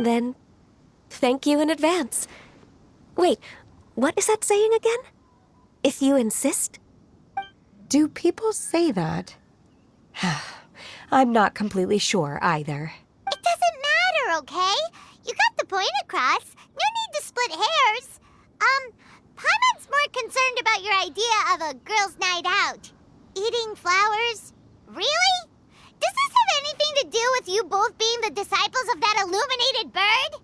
Then, thank you in advance. Wait, what is that saying again? If you insist? Do people say that? I'm not completely sure either. It doesn't matter, okay? You got the point across. No need to split hairs. Paimon's more concerned about your idea of a girls' night out. Eating flowers? Really? Does this have anything to do with you both being the disciples of that illuminated bird?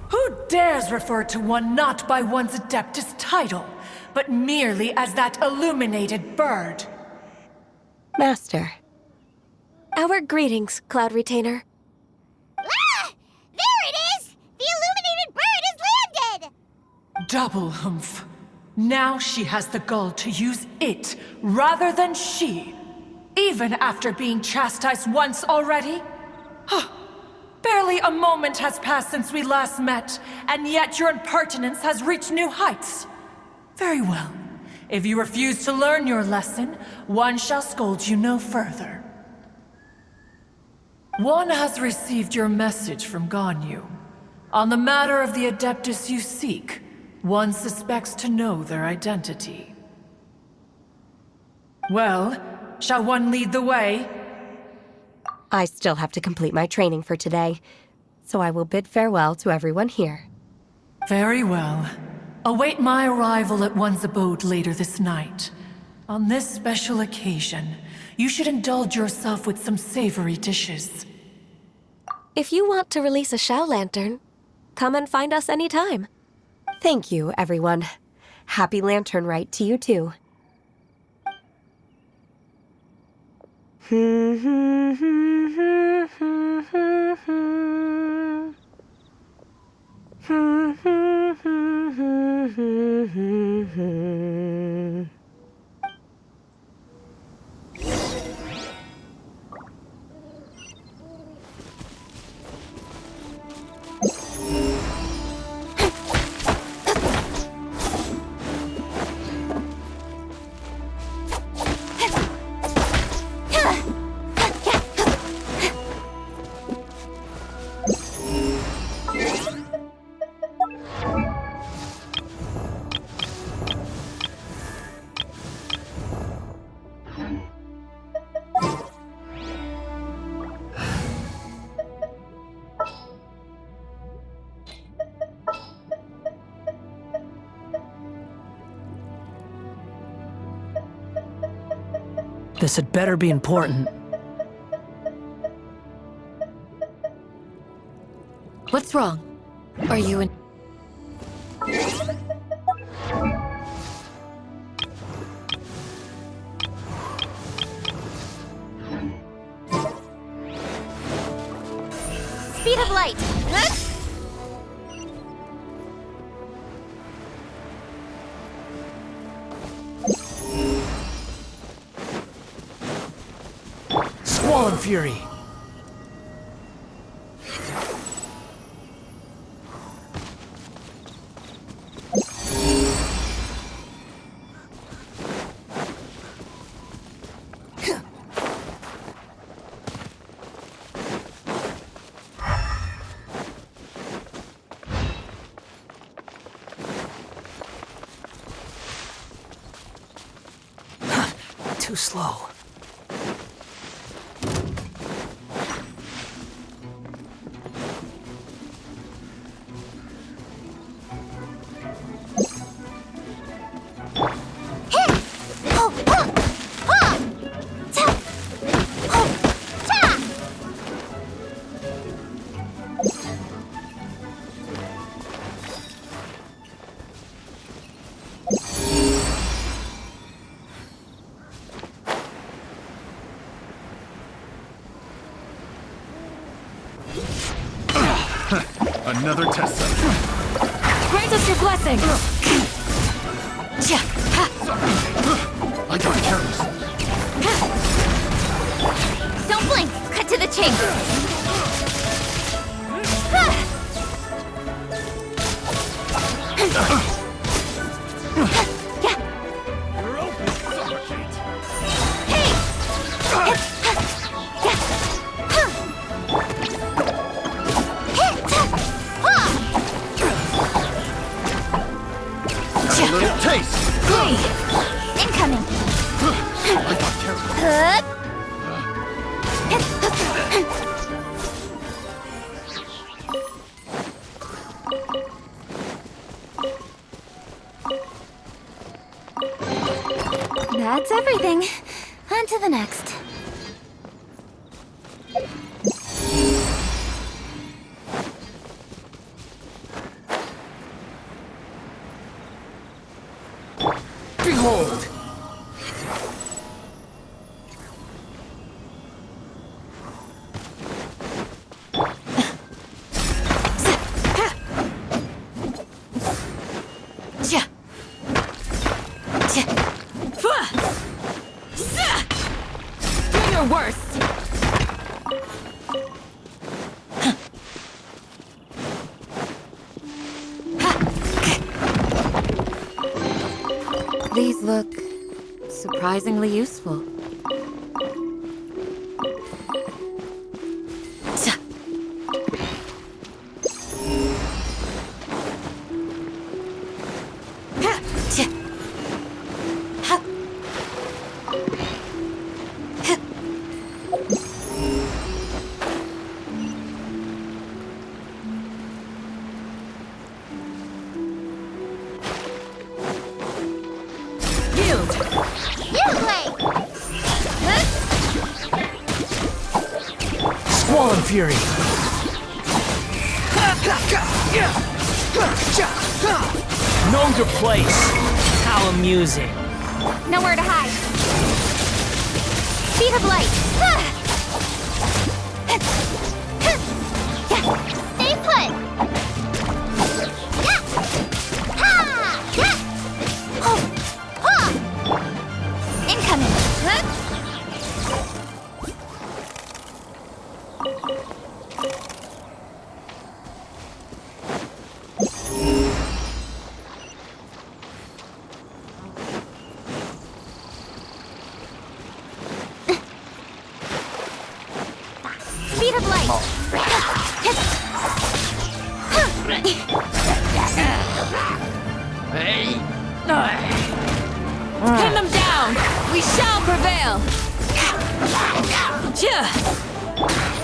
Who dares refer to one not by one's Adeptus title, but merely as that illuminated bird? Master. Our greetings, Cloud Retainer. Ah! There it is! The illuminated bird has landed! Double humph. Now she has the gall to use it rather than she, even after being chastised once already? Barely a moment has passed since we last met, and yet your impertinence has reached new heights. Very well. If you refuse to learn your lesson, one shall scold you no further. One has received your message from Ganyu. On the matter of the Adeptus you seek, one suspects to know their identity. Well, shall one lead the way? I still have to complete my training for today, so I will bid farewell to everyone here. Very well. Await my arrival at one's abode later this night. On this special occasion, you should indulge yourself with some savory dishes. If you want to release a Shao Lantern, come and find us anytime. Thank you, everyone. Happy Lantern Rite to you, too. This had better be important. What's wrong? Are you in... Speed of light! Squall Fury! Too slow. Another test session. Grant us your blessing! I got careless. Don't blink! Cut to the chase! You're open, suffocate. Hey! a little taste. Incoming. I got careless. That's everything. On to the next. Behold! Do your worst! These look surprisingly useful. You play. Squall and Fury! Know your place! How amusing! Nowhere to hide. Speed of light. Stay put. Incoming. Speed of light. Pin them down! We shall prevail!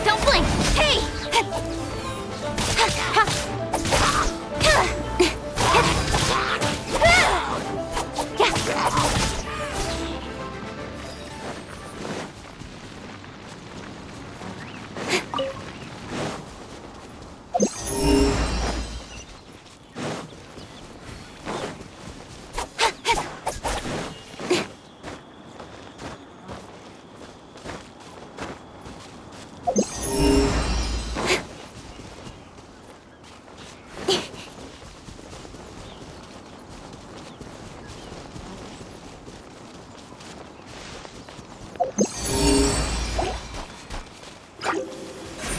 Don't blink. Hey.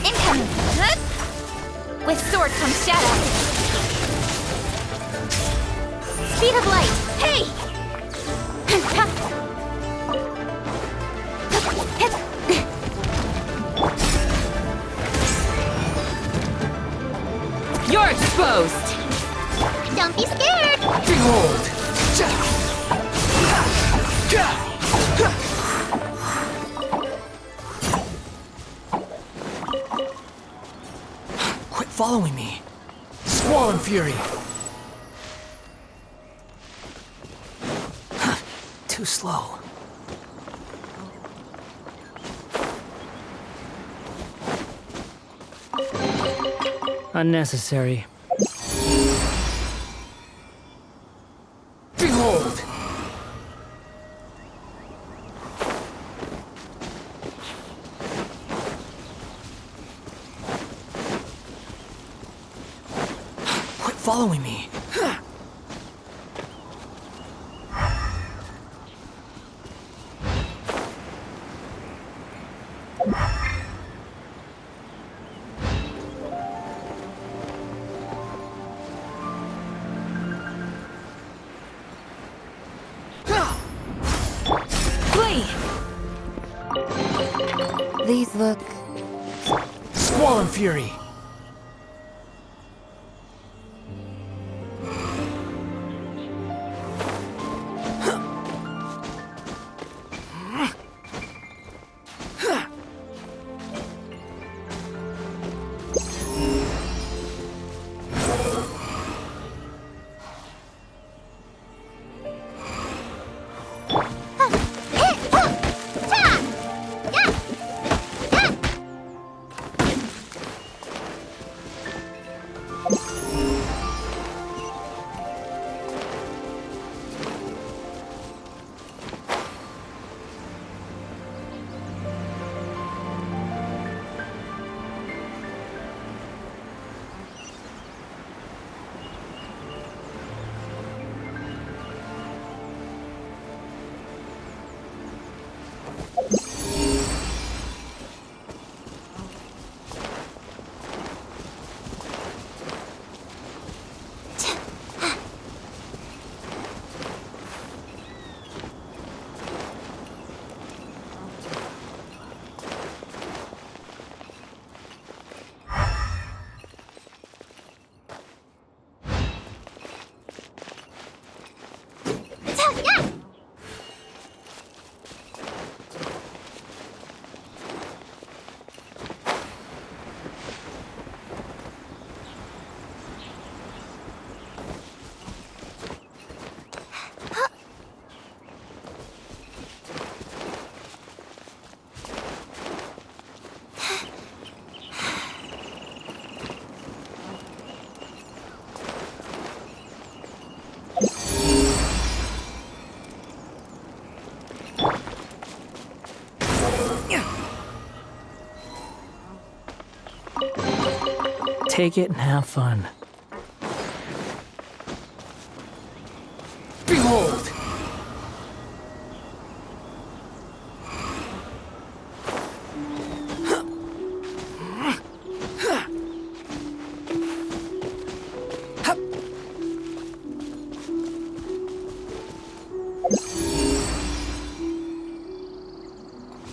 Incoming. With sword comes shadow. Speed of light. Hey. You're exposed! Don't be scared. Behold! Quit following me! Squall and Fury! Too slow. Unnecessary. Behold! Quit following me. Flee! These look Squall and Fury! take it and have fun. Behold!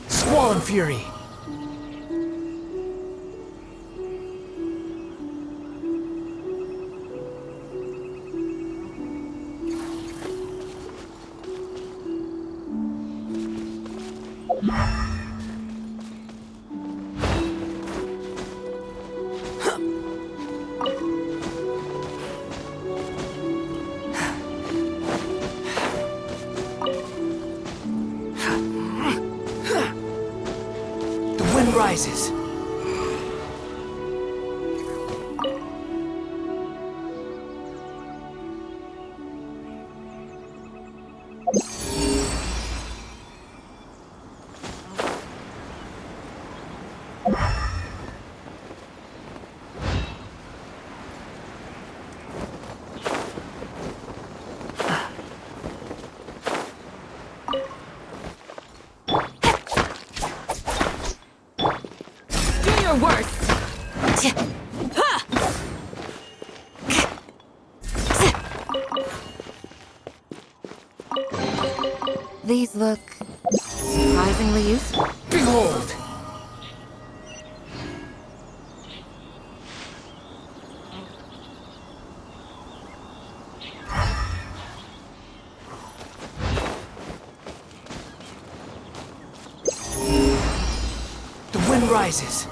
Squall and fury! The wind rises. Do your worst. These look surprisingly useful. Behold! The wind rises.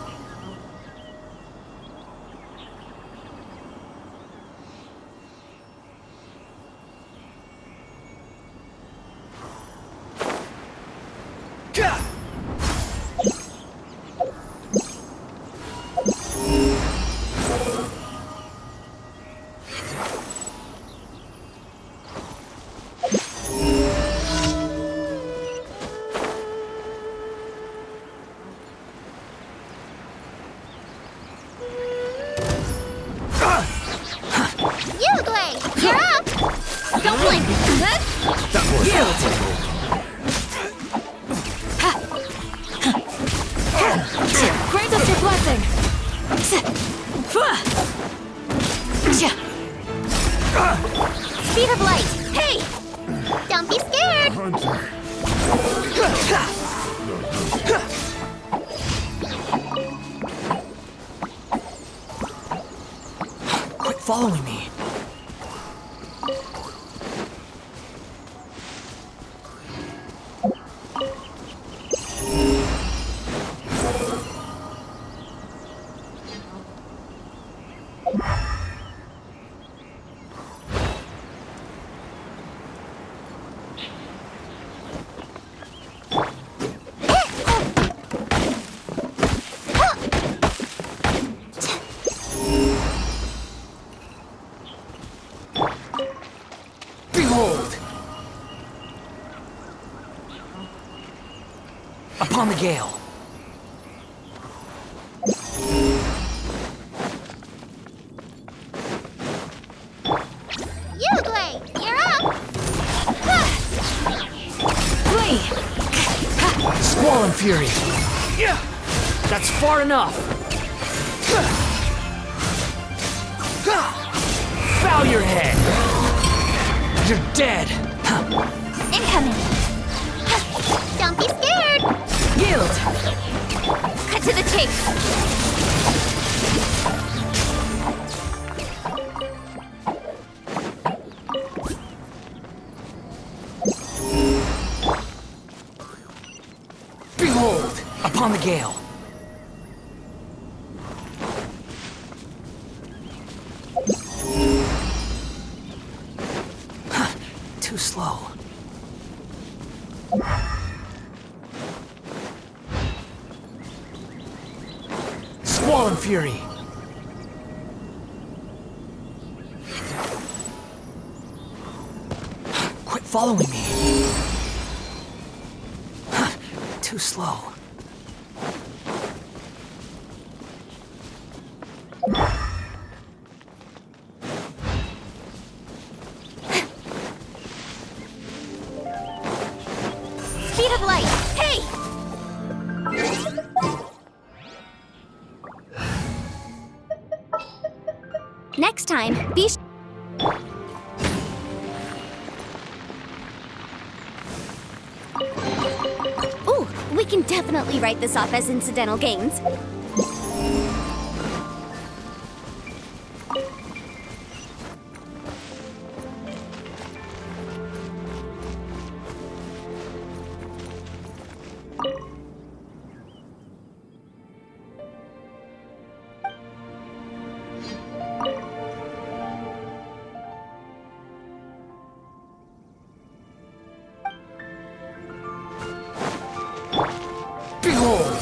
Gah! You, Glay! You're up! Don't blink. Grant us your blessing. Speed of light! Hey! Don't be scared! Quit following me. Behold! Upon the gale. You, Glay! You're up! Flee. Squall and fury. Yeah, that's far enough. Bow your head. You're dead. Incoming! Don't be scared! Yield. Cut to the chase. Behold, upon the gale. Too slow. Squall and fury. Quit following me. Too slow. time, be Ooh, we can definitely write this off as incidental gains. Behold!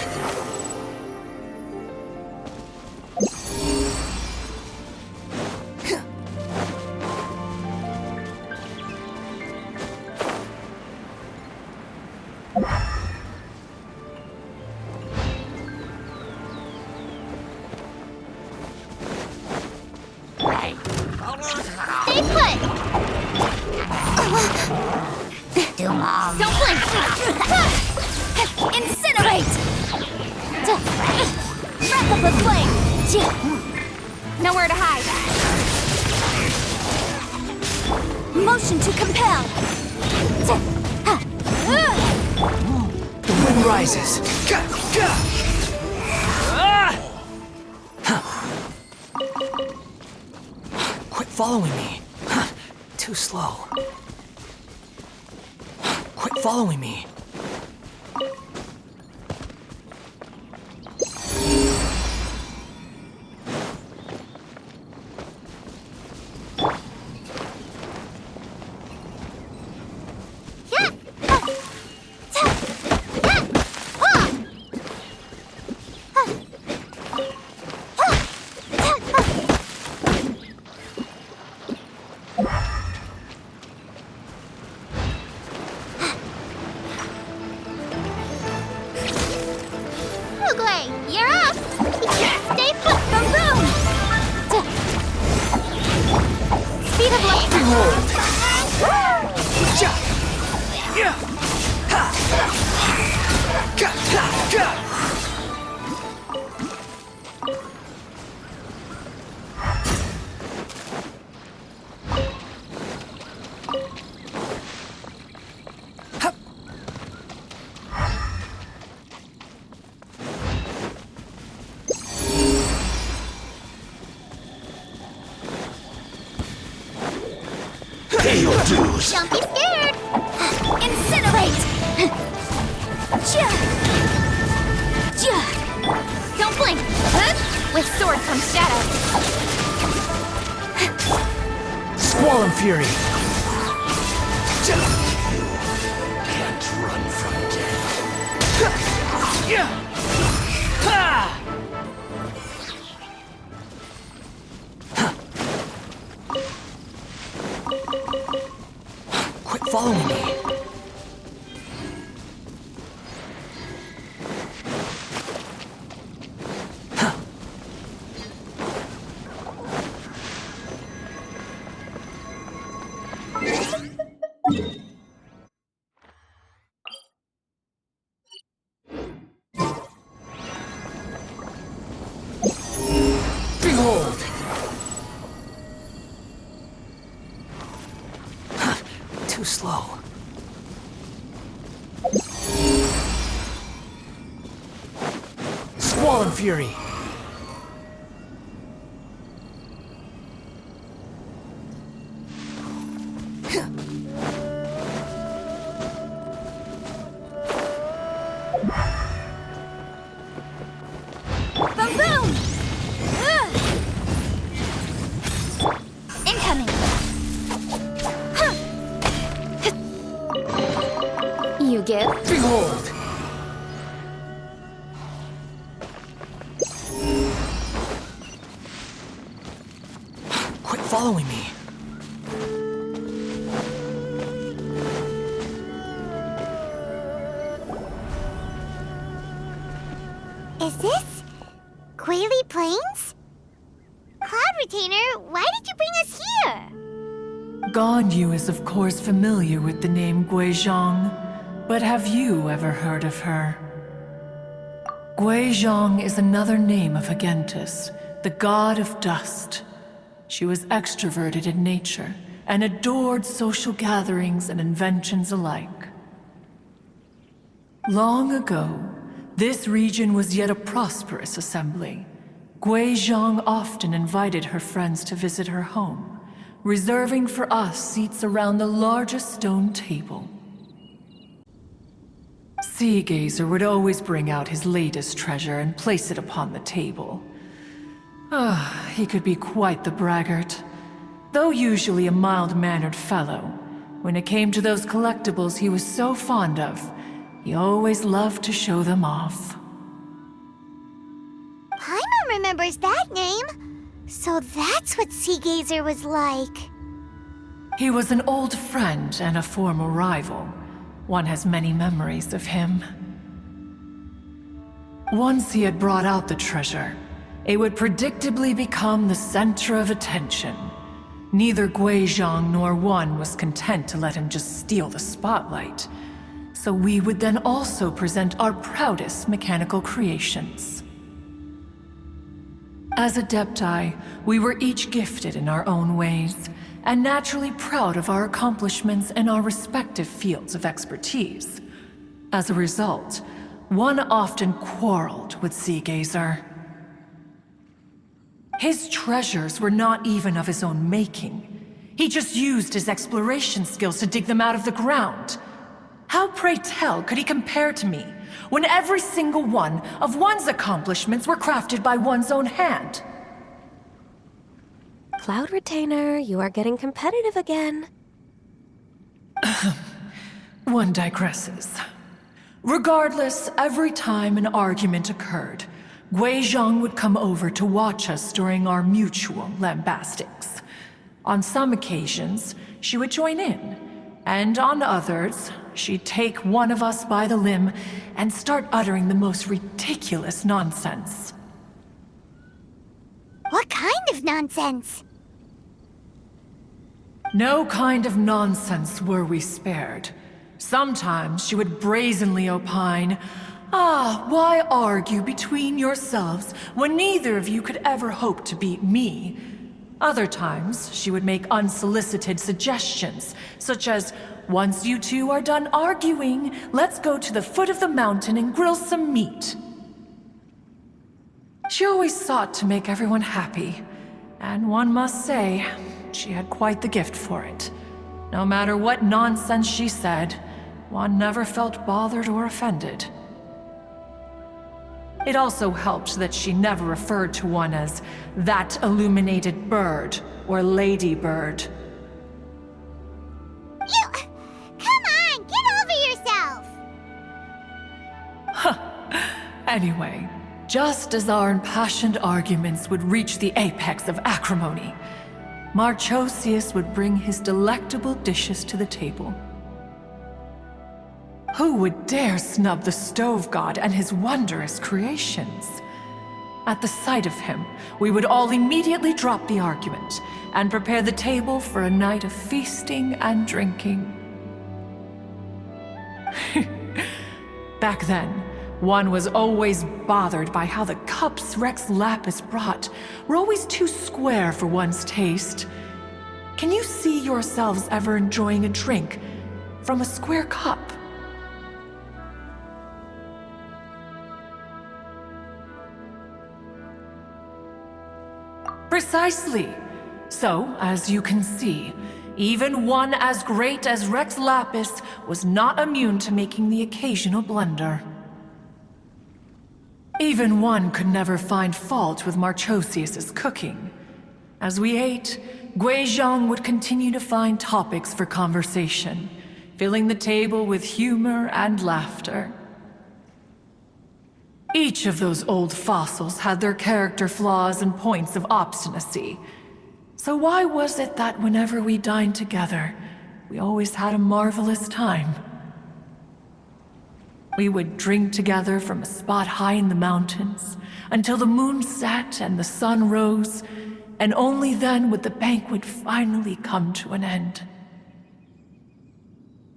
Stay put! Don't blink! Incinerate! Wrap up with flame! Nowhere to hide. Motion to compel! The wind rises. Quit following me. Too slow. Quit following me. Oogway, you're up! Stay put! Boom boom! Speed of light! Behold! Ja! Yeah! Ha! Ga! Ha! Ga! Pay your dues. Don't be scared! Incinerate! Don't blink! With sword comes shadow. Squall and fury. Ja! Can't run from death. Yeah! Ha! Quit following me. Behold! Too slow. Squall and fury. Boom boom! Incoming! You give? Behold! Quit following me. Is this Quaily Plains? Cloud Retainer, why did you bring us here? Ganyu is of course familiar with the name Guizhong, but have you ever heard of her? Guizhong is another name of Agentis, the god of dust. She was extroverted in nature and adored social gatherings and inventions alike. Long ago, this region was yet a prosperous assembly. Guizhong often invited her friends to visit her home, reserving for us seats around the largest stone table. Sea Gazer would always bring out his latest treasure and place it upon the table. He could be quite the braggart. Though usually a mild-mannered fellow, when it came to those collectibles he was so fond of, he always loved to show them off. Paimon remembers that name. So that's what Sea Gazer was like. He was an old friend and a former rival. One has many memories of him. Once he had brought out the treasure, it would predictably become the center of attention. Neither Guizhong nor One was content to let him just steal the spotlight. So we would then also present our proudest mechanical creations. As Adepti, we were each gifted in our own ways, and naturally proud of our accomplishments in our respective fields of expertise. As a result, One often quarreled with Sea Gazer. His treasures were not even of his own making. He just used his exploration skills to dig them out of the ground. How, pray tell, could he compare to me, when every single one of One's accomplishments were crafted by one's own hand? Cloud Retainer, you are getting competitive again. One digresses. Regardless, every time an argument occurred, Guizhong would come over to watch us during our mutual lambastics. On some occasions, she would join in, and on others, she'd take one of us by the limb and start uttering the most ridiculous nonsense. What kind of nonsense? No kind of nonsense were we spared. Sometimes she would brazenly opine, why argue between yourselves when neither of you could ever hope to beat me? Other times, she would make unsolicited suggestions, such as, once you two are done arguing, let's go to the foot of the mountain and grill some meat. She always sought to make everyone happy, and one must say, she had quite the gift for it. No matter what nonsense she said, One never felt bothered or offended. It also helped that she never referred to One as that illuminated bird or ladybird. Come on, get over yourself! Anyway, just as our impassioned arguments would reach the apex of acrimony, Marchosius would bring his delectable dishes to the table. Who would dare snub the stove god and his wondrous creations? At the sight of him, we would all immediately drop the argument and prepare the table for a night of feasting and drinking. Back then, One was always bothered by how the cups Rex Lapis brought were always too square for one's taste. Can you see yourselves ever enjoying a drink from a square cup? Precisely. So, as you can see, even one as great as Rex Lapis was not immune to making the occasional blunder. Even One could never find fault with Marchosius's cooking. As we ate, Guizhong would continue to find topics for conversation, filling the table with humor and laughter. Each of those old fossils had their character flaws and points of obstinacy. So why was it that whenever we dined together, we always had a marvelous time? We would drink together from a spot high in the mountains until the moon set and the sun rose, and only then would the banquet finally come to an end.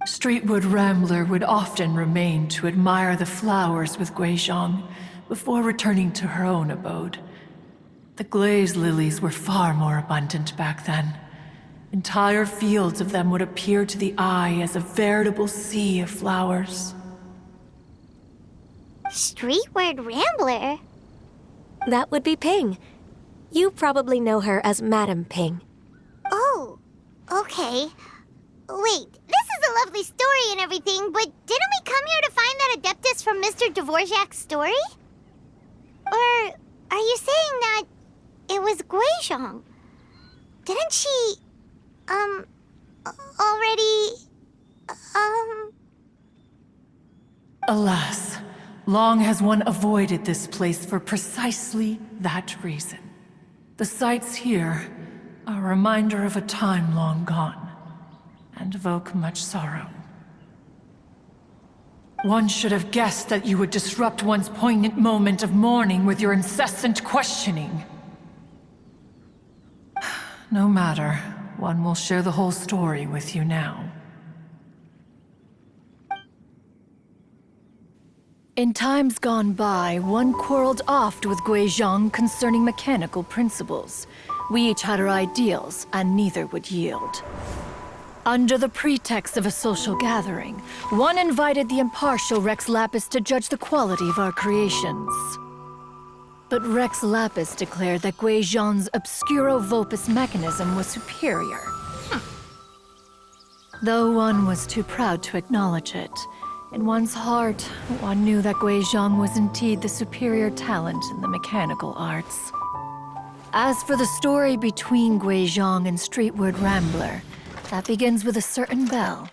Streetwood Rambler would often remain to admire the flowers with Guizhong before returning to her own abode. The glaze lilies were far more abundant back then. Entire fields of them would appear to the eye as a veritable sea of flowers. Streetward Rambler? That would be Ping. You probably know her as Madam Ping. Oh, okay. Wait, this is a lovely story and everything, but didn't we come here to find that Adeptus from Mr. Dvorak's story? Or are you saying that it was Guizhong? Didn't she, already, Alas, long has one avoided this place for precisely that reason. The sights here are a reminder of a time long gone, and evoke much sorrow. One should have guessed that you would disrupt one's poignant moment of mourning with your incessant questioning. No matter, one will share the whole story with you now. In times gone by, one quarreled oft with Guizhong concerning mechanical principles. We each had our ideals, and neither would yield. Under the pretext of a social gathering, one invited the impartial Rex Lapis to judge the quality of our creations. But Rex Lapis declared that Guizhong's obscuro vulpus mechanism was superior. Though one was too proud to acknowledge it, in one's heart, one knew that Guizhong was indeed the superior talent in the mechanical arts. As for the story between Guizhong and Streetward Rambler, that begins with a certain bell.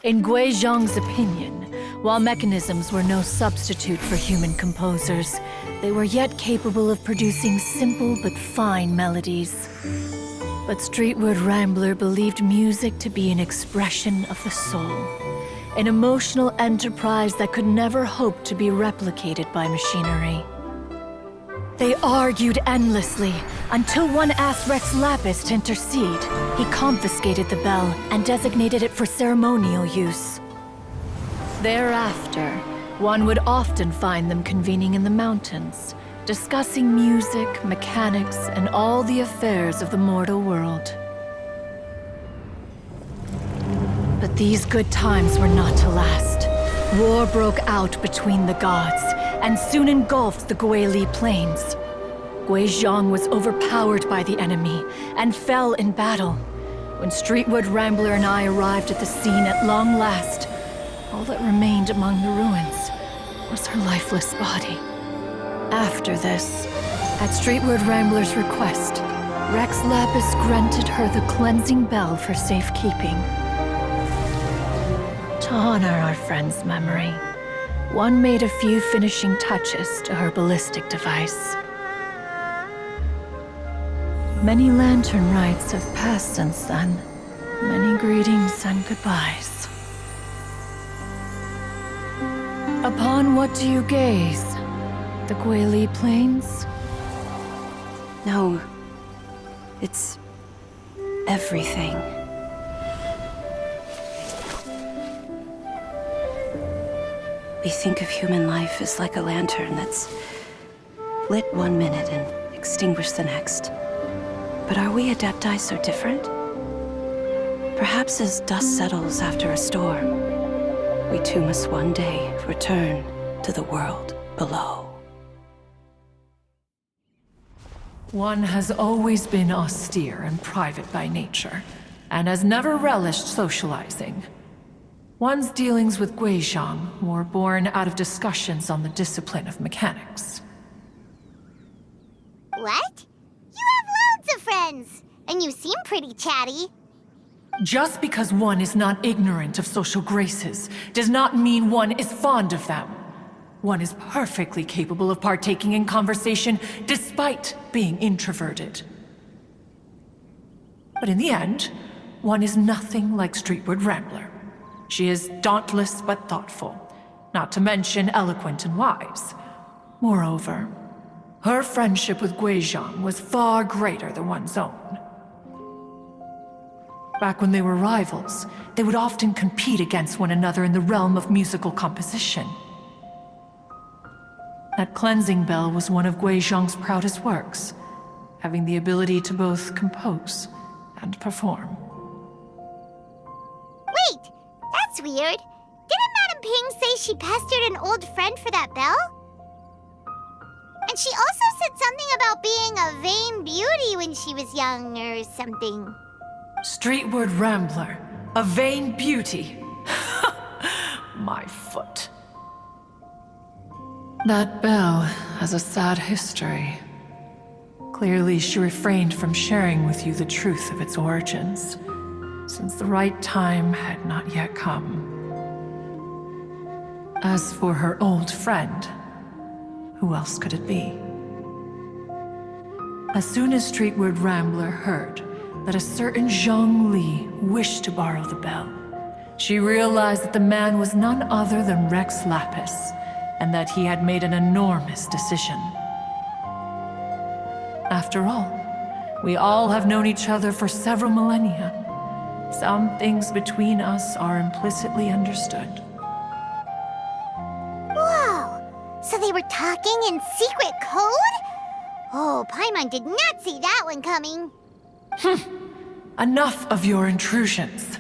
In Guizhong's opinion, while mechanisms were no substitute for human composers, they were yet capable of producing simple but fine melodies. But Streetward Rambler believed music to be an expression of the soul, an emotional enterprise that could never hope to be replicated by machinery. They argued endlessly, until one asked Rex Lapis to intercede. He confiscated the bell and designated it for ceremonial use. Thereafter, one would often find them convening in the mountains, discussing music, mechanics, and all the affairs of the mortal world. But these good times were not to last. War broke out between the gods, and soon engulfed the Guili Plains. Guizhong was overpowered by the enemy, and fell in battle. When Streetward Rambler and I arrived at the scene at long last, all that remained among the ruins was her lifeless body. After this, at Streetward Rambler's request, Rex Lapis granted her the cleansing bell for safekeeping. To honor our friend's memory, one made a few finishing touches to her ballistic device. Many lantern rites have passed since then. Many greetings and goodbyes. Upon what do you gaze? The Guili Plains? No, it's everything. We think of human life as like a lantern that's lit one minute and extinguished the next. But are we Adepti so different? Perhaps as dust settles after a storm, we too must one day return to the world below. One has always been austere and private by nature, and has never relished socializing. One's dealings with Guizhong were born out of discussions on the discipline of mechanics. What? You have loads of friends, and you seem pretty chatty. Just because one is not ignorant of social graces does not mean one is fond of them. One is perfectly capable of partaking in conversation despite being introverted. But in the end, one is nothing like Streetward Rambler. She is dauntless but thoughtful, not to mention eloquent and wise. Moreover, her friendship with Guizhong was far greater than one's own. Back when they were rivals, they would often compete against one another in the realm of musical composition. That cleansing bell was one of Guizhong's proudest works, having the ability to both compose and perform. Wait, that's weird. Didn't Madame Ping say she pestered an old friend for that bell? And she also said something about being a vain beauty when she was young or something. Streetward Rambler, a vain beauty. My foot. That bell has a sad history. Clearly, she refrained from sharing with you the truth of its origins, since the right time had not yet come. As for her old friend, who else could it be? As soon as Streetward Rambler heard that a certain Zhang Li wished to borrow the bell, she realized that the man was none other than Rex Lapis, and that he had made an enormous decision. After all, we all have known each other for several millennia. Some things between us are implicitly understood. Whoa! So they were talking in secret code? Oh, Paimon did not see that one coming. Enough of your intrusions.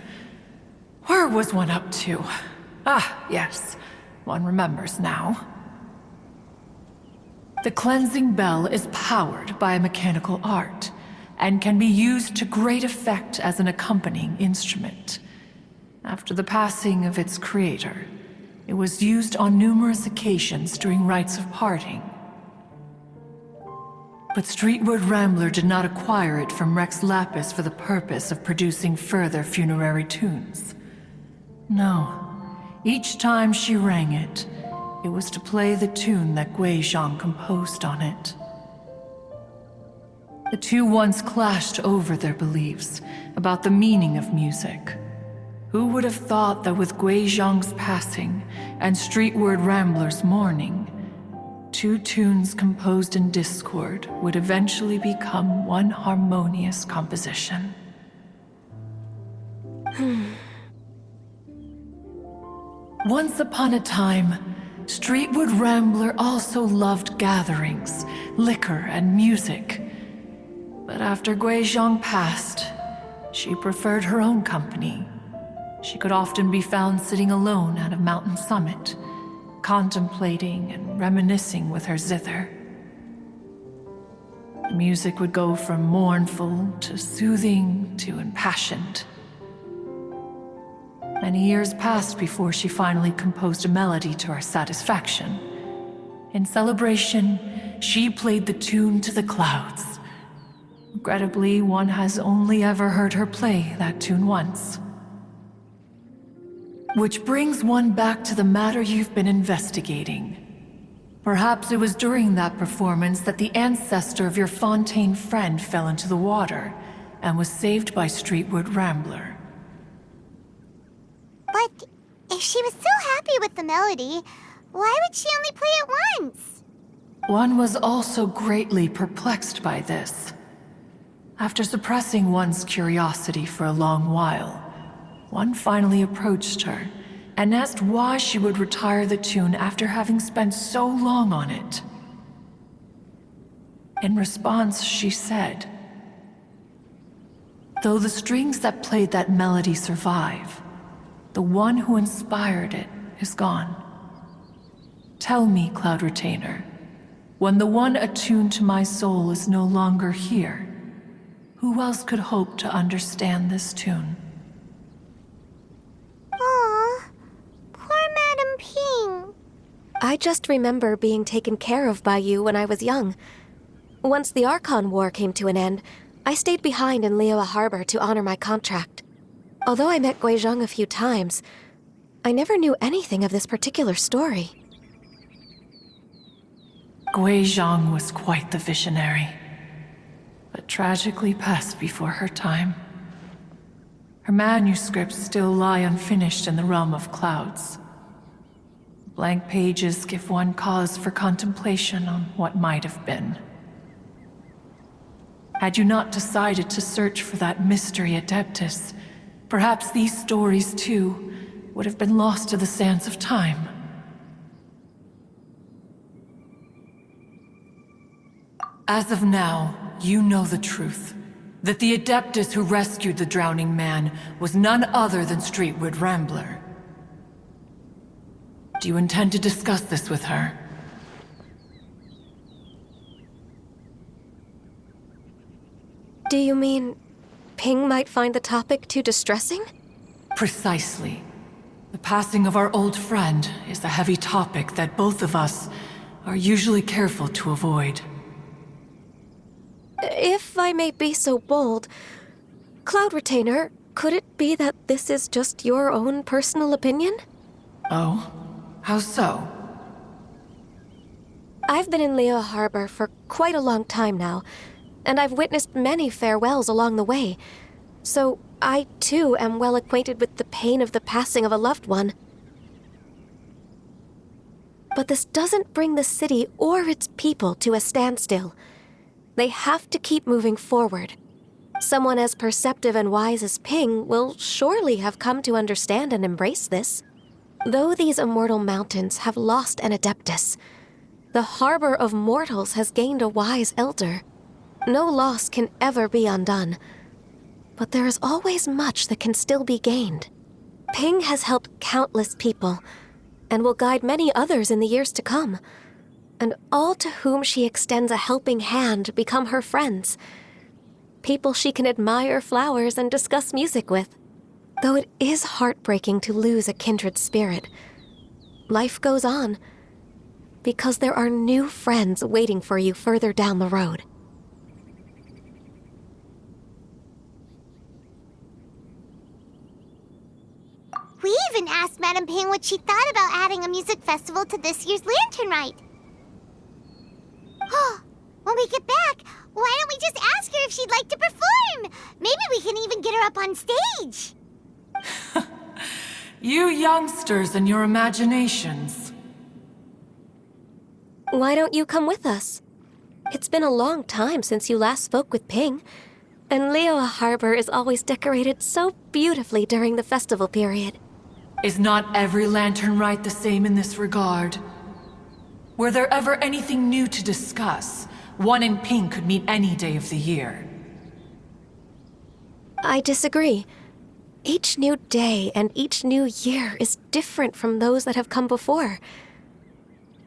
Where was one up to? Ah, yes. One remembers now. The cleansing bell is powered by a mechanical art, and can be used to great effect as an accompanying instrument. After the passing of its creator, it was used on numerous occasions during rites of parting. But Streetward Rambler did not acquire it from Rex Lapis for the purpose of producing further funerary tunes. No. Each time she rang it, it was to play the tune that Guizhong composed on it. The two once clashed over their beliefs about the meaning of music. Who would have thought that with Guizhong's passing and Streetward Rambler's mourning, two tunes composed in discord would eventually become one harmonious composition? Once upon a time, Streetward Rambler also loved gatherings, liquor, and music. But after Guizhong passed, she preferred her own company. She could often be found sitting alone at a mountain summit, contemplating and reminiscing with her zither. The music would go from mournful to soothing to impassioned. Many years passed before she finally composed a melody to her satisfaction. In celebration, she played the tune to the clouds. Regrettably, one has only ever heard her play that tune once. Which brings one back to the matter you've been investigating. Perhaps it was during that performance that the ancestor of your Fontaine friend fell into the water and was saved by Streetward Rambler. But if she was so happy with the melody, why would she only play it once? One was also greatly perplexed by this. After suppressing one's curiosity for a long while, one finally approached her and asked why she would retire the tune after having spent so long on it. In response, she said, "Though the strings that played that melody survive, the one who inspired it is gone. Tell me, Cloud Retainer, when the one attuned to my soul is no longer here, who else could hope to understand this tune?" Aw, poor Madame Ping. I just remember being taken care of by you when I was young. Once the Archon War came to an end, I stayed behind in Liyue Harbor to honor my contract. Although I met Guizhong a few times, I never knew anything of this particular story. Guizhong was quite the visionary, but tragically passed before her time. Her manuscripts still lie unfinished in the realm of clouds. Blank pages give one cause for contemplation on what might have been. Had you not decided to search for that mystery Adeptus, perhaps these stories, too, would have been lost to the sands of time. As of now, you know the truth. That the Adeptus who rescued the drowning man was none other than Streetward Rambler. Do you intend to discuss this with her? Do you mean Ping might find the topic too distressing? Precisely. The passing of our old friend is a heavy topic that both of us are usually careful to avoid. If I may be so bold, Cloud Retainer, could it be that this is just your own personal opinion? Oh? How so? I've been in Liyue Harbor for quite a long time now, and I've witnessed many farewells along the way, so I too am well acquainted with the pain of the passing of a loved one. But this doesn't bring the city or its people to a standstill. They have to keep moving forward. Someone as perceptive and wise as Ping will surely have come to understand and embrace this. Though these immortal mountains have lost an Adeptus, the harbor of mortals has gained a wise elder. No loss can ever be undone, but there is always much that can still be gained. Ping has helped countless people, and will guide many others in the years to come. And all to whom she extends a helping hand become her friends. People she can admire flowers and discuss music with. Though it is heartbreaking to lose a kindred spirit, life goes on, because there are new friends waiting for you further down the road. We even asked Madame Ping what she thought about adding a music festival to this year's Lantern Rite. When we get back, why don't we just ask her if she'd like to perform? Maybe we can even get her up on stage. You youngsters and your imaginations. Why don't you come with us? It's been a long time since you last spoke with Ping, and Liyue Harbor is always decorated so beautifully during the festival period. Is not every Lantern Rite the same in this regard? Were there ever anything new to discuss? One and Ping could meet any day of the year. I disagree. Each new day and each new year is different from those that have come before.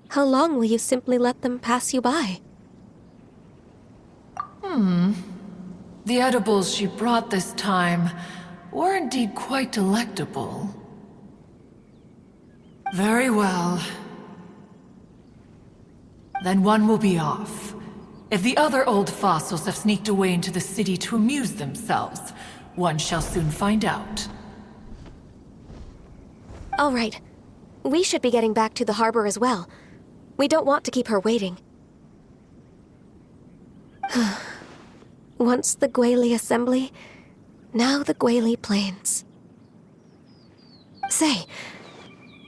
How long will you simply let them pass you by? The edibles she brought this time were indeed quite delectable. Very well. Then one will be off. If the other old fossils have sneaked away into the city to amuse themselves, one shall soon find out. All right. We should be getting back to the harbor as well. We don't want to keep her waiting. Once the Guili Assembly, now the Guili Plains. Say,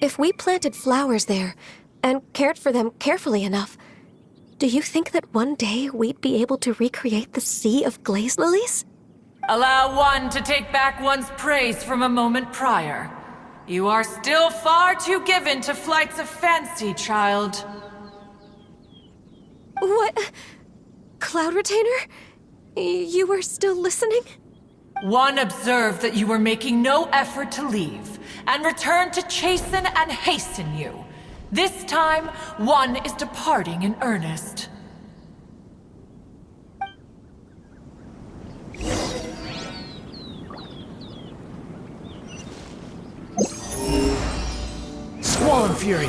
if we planted flowers there and cared for them carefully enough, do you think that one day we'd be able to recreate the sea of glaze lilies? Allow one to take back one's praise from a moment prior. You are still far too given to flights of fancy, child. What? Cloud Retainer? You were still listening? One observed that you were making no effort to leave, and returned to chasten and hasten you. This time, one is departing in earnest. Squall Fury!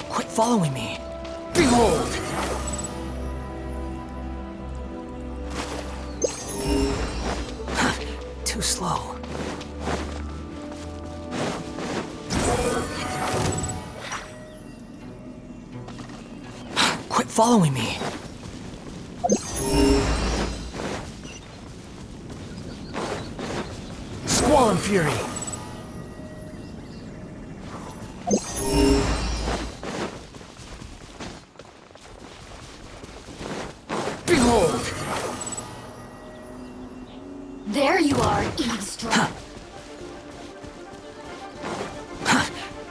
Quit following me! Behold! Too slow. Quit following me! Squall Fury! Behold! There you are, eavesdrop.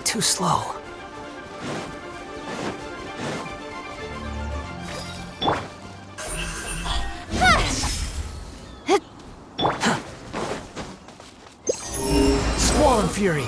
Too slow. fury!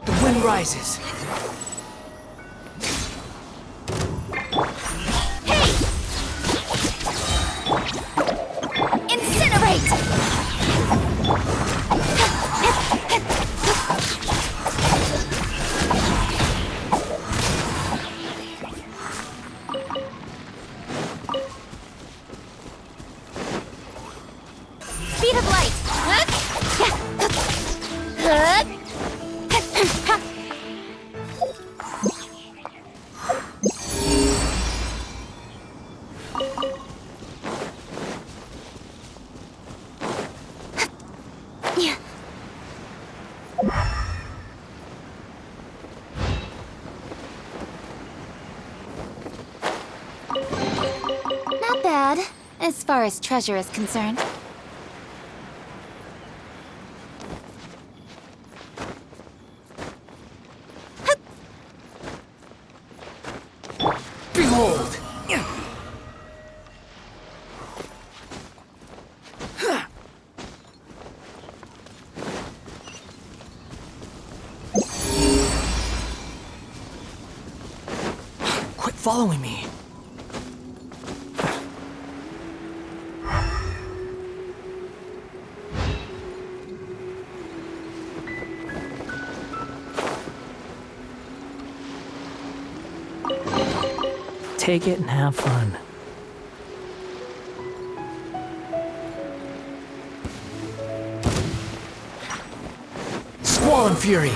The wind rises. Speed of light! Not bad, as far as treasure is concerned. Behold! Quit following me. Take it and have fun. Squall and fury!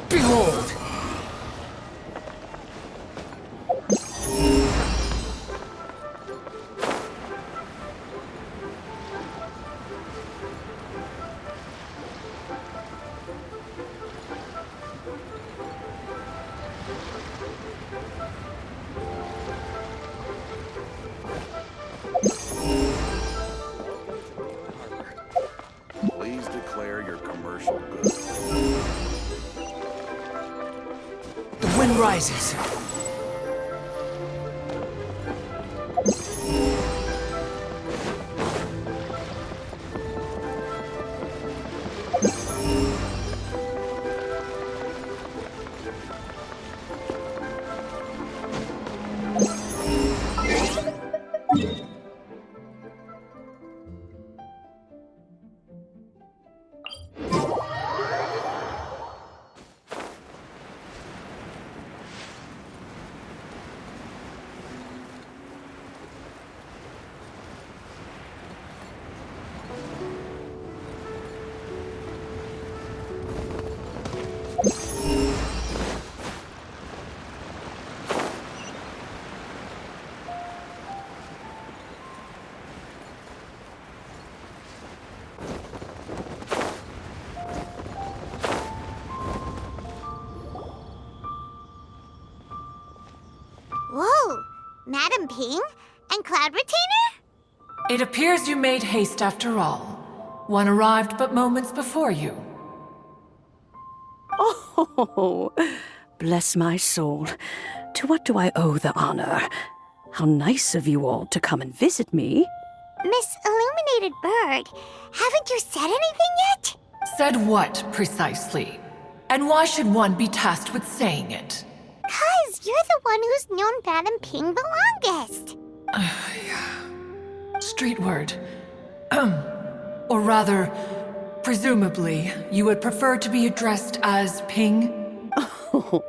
Behold! Please declare your commercial goods. The wind rises. Madam Ping? And Cloud Retainer? It appears you made haste after all. One arrived but moments before you. Oh, bless my soul. To what do I owe the honor? How nice of you all to come and visit me. Miss Illuminated Bird, haven't you said anything yet? Said what, precisely? And why should one be tasked with saying it? 'Cause you're the one who's known Madam Ping the longest. Street word. Or rather, presumably, you would prefer to be addressed as Ping? Oh,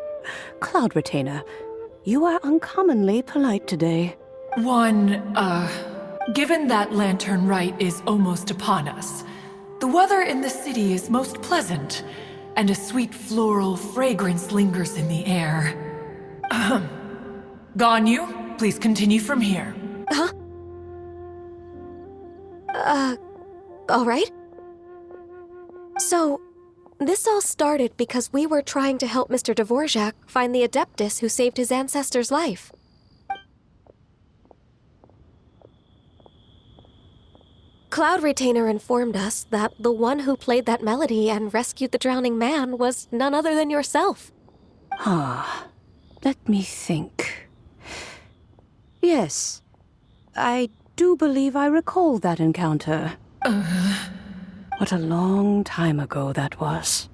Cloud Retainer, you are uncommonly polite today. Given that Lantern Rite is almost upon us, the weather in the city is most pleasant, and a sweet floral fragrance lingers in the air. Ganyu, please continue from here. Huh? All right. So, this all started because we were trying to help Mr. Dvorak find the Adeptus who saved his ancestor's life. Cloud Retainer informed us that the one who played that melody and rescued the drowning man was none other than yourself. Let me think. Yes, I do believe I recall that encounter. What a long time ago that was.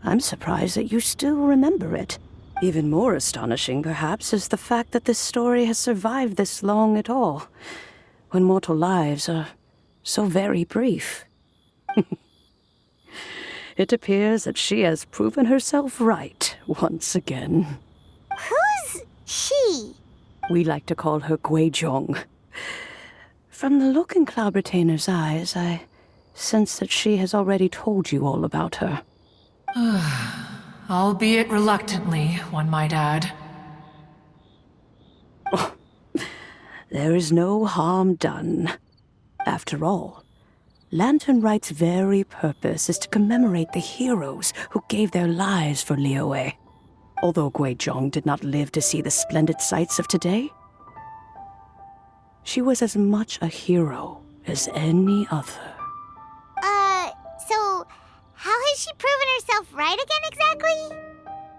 I'm surprised that you still remember it. Even more astonishing, perhaps, is the fact that this story has survived this long at all, when mortal lives are so very brief. It appears that she has proven herself right once again. Who's she? We like to call her Guizhong. From the look in Cloud Retainer's eyes, I sense that she has already told you all about her. Albeit reluctantly, one might add. There is no harm done. After all, Lantern Rite's very purpose is to commemorate the heroes who gave their lives for Liyue. Although Guizhong did not live to see the splendid sights of today, she was as much a hero as any other. So how has she proven herself right again exactly?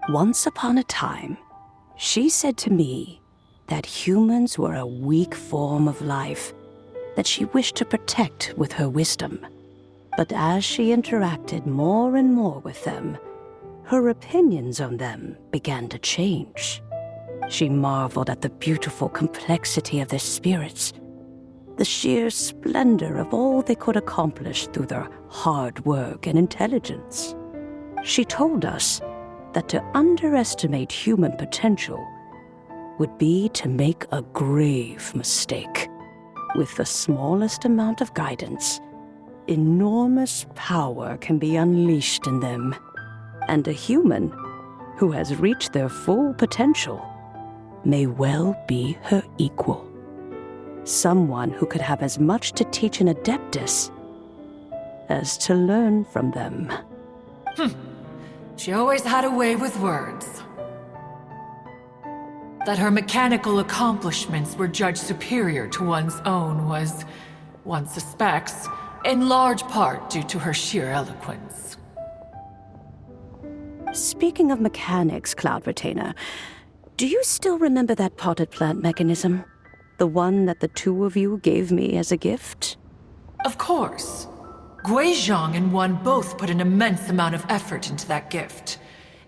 Once upon a time, she said to me that humans were a weak form of life that she wished to protect with her wisdom. But as she interacted more and more with them, her opinions on them began to change. She marveled at the beautiful complexity of their spirits, the sheer splendor of all they could accomplish through their hard work and intelligence. She told us that to underestimate human potential would be to make a grave mistake. With the smallest amount of guidance, enormous power can be unleashed in them, and a human who has reached their full potential may well be her equal. Someone who could have as much to teach an Adeptus as to learn from them. She always had a way with words. That her mechanical accomplishments were judged superior to one's own was, one suspects, in large part due to her sheer eloquence. Speaking of mechanics, Cloud Retainer, do you still remember that potted plant mechanism? The one that the two of you gave me as a gift? Of course. Guizhong and one both put an immense amount of effort into that gift.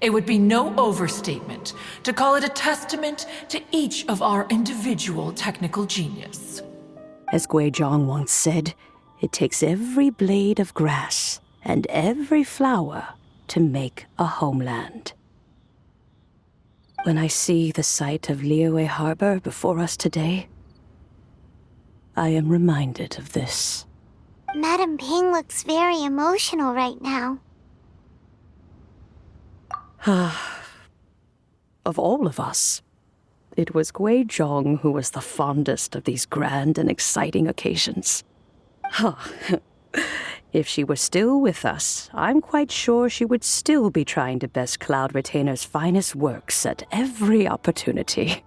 It would be no overstatement to call it a testament to each of our individual technical genius. As Guizhong once said, it takes every blade of grass and every flower to make a homeland. When I see the sight of Liyue Harbor before us today, I am reminded of this. Madam Ping looks very emotional right now. Of all of us, it was Guizhong who was the fondest of these grand and exciting occasions. If she were still with us, I'm quite sure she would still be trying to best Cloud Retainer's finest works at every opportunity.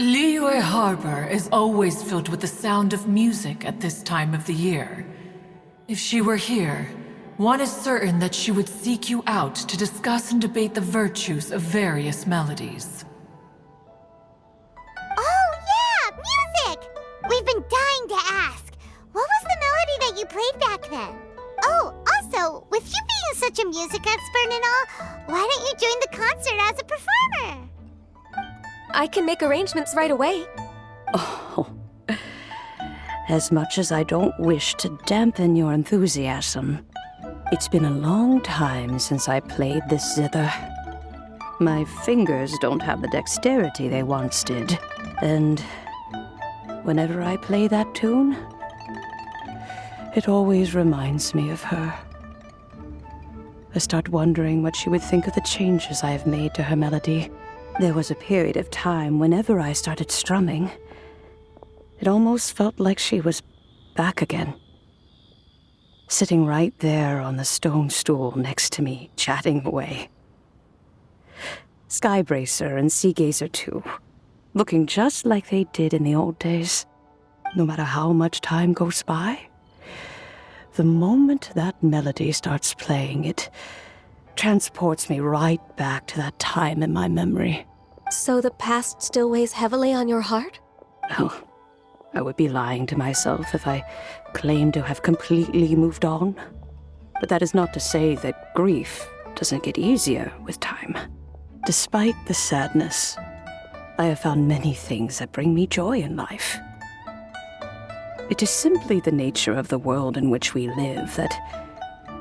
Liyue Harbor is always filled with the sound of music at this time of the year. If she were here, one is certain that she would seek you out to discuss and debate the virtues of various melodies. Oh, yeah! Music! We've been dying to ask. What was the melody that you played back then? Oh, also, with you being such a music expert and all, why don't you join the concert as a performer? I can make arrangements right away. Oh, as much as I don't wish to dampen your enthusiasm, it's been a long time since I played this zither. My fingers don't have the dexterity they once did, and whenever I play that tune, it always reminds me of her. I start wondering what she would think of the changes I have made to her melody. There was a period of time whenever I started strumming, it almost felt like she was back again. Sitting right there on the stone stool next to me, chatting away. Skybracer and Seagazer too, looking just like they did in the old days. No matter how much time goes by, the moment that melody starts playing, it transports me right back to that time in my memory. So the past still weighs heavily on your heart? Oh, I would be lying to myself if I claimed to have completely moved on. But that is not to say that grief doesn't get easier with time. Despite the sadness, I have found many things that bring me joy in life. It is simply the nature of the world in which we live that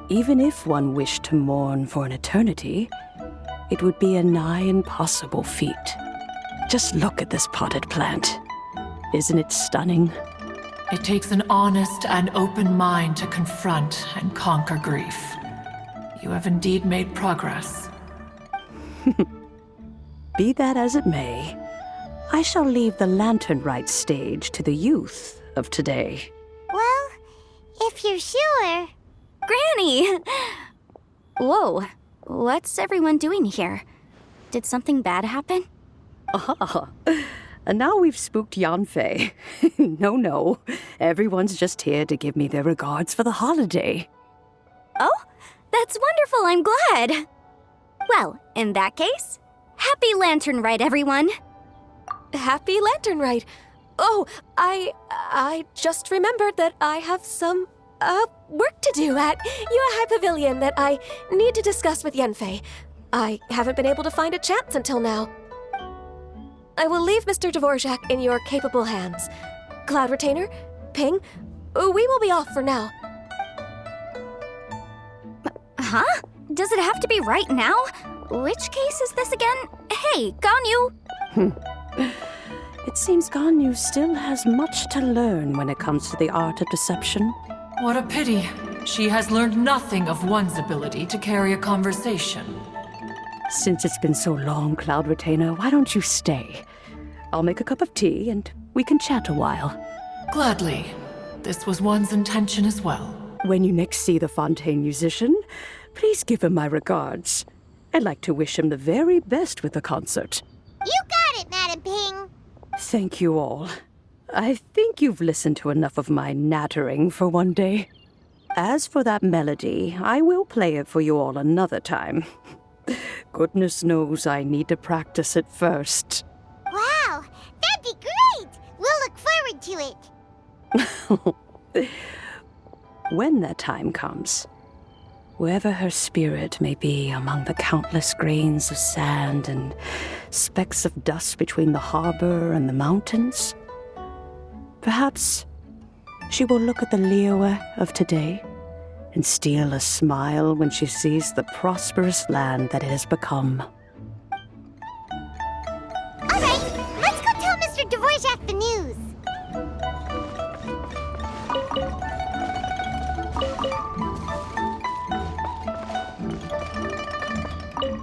even if one wished to mourn for an eternity, it would be a nigh impossible feat. Just look at this potted plant. Isn't it stunning? It takes an honest and open mind to confront and conquer grief. You have indeed made progress. Be that as it may, I shall leave the lantern rite stage to the youth of today. Well, if you're sure. Granny! Whoa, what's everyone doing here? Did something bad happen? Ah, and now we've spooked Yanfei. No, everyone's just here to give me their regards for the holiday. Oh, that's wonderful, I'm glad. Well, in that case, happy Lantern Rite, everyone. Happy Lantern Rite. Oh, I just remembered that I have some, work to do at Yuehai Pavilion that I need to discuss with Yanfei. I haven't been able to find a chance until now. I will leave Mr. Dvorak in your capable hands. Cloud Retainer, Ping, we will be off for now. Huh? Does it have to be right now? Which case is this again? Hey, Ganyu! It seems Ganyu still has much to learn when it comes to the art of deception. What a pity. She has learned nothing of one's ability to carry a conversation. Since it's been so long, Cloud Retainer, why don't you stay? I'll make a cup of tea and we can chat a while. Gladly. This was one's intention as well. When you next see the Fontaine musician, please give him my regards. I'd like to wish him the very best with the concert. You got it, Madam Ping. Thank you all. I think you've listened to enough of my nattering for one day. As for that melody, I will play it for you all another time. Goodness knows I need to practice it first. Wow, that'd be great. We'll look forward to it. When that time comes, wherever her spirit may be among the countless grains of sand and specks of dust between the harbor and the mountains, perhaps she will look at the Liyue of today and steal a smile when she sees the prosperous land that it has become. All right, let's go tell Mr. Dvorak the news.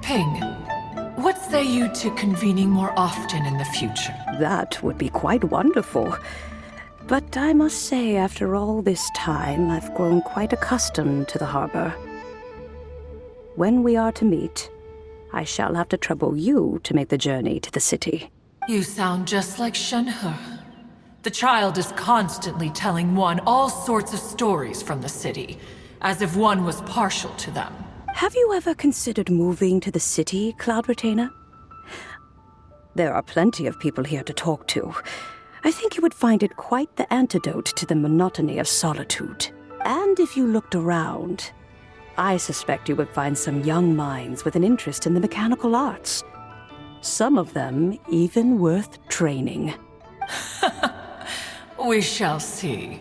Ping, what say you to convening more often in the future? That would be quite wonderful. But I must say, after all this time, I've grown quite accustomed to the harbor. When we are to meet, I shall have to trouble you to make the journey to the city. You sound just like Shenhe. The child is constantly telling one all sorts of stories from the city, as if one was partial to them. Have you ever considered moving to the city, Cloud Retainer? There are plenty of people here to talk to. I think you would find it quite the antidote to the monotony of solitude. And if you looked around, I suspect you would find some young minds with an interest in the mechanical arts. Some of them even worth training. We shall see.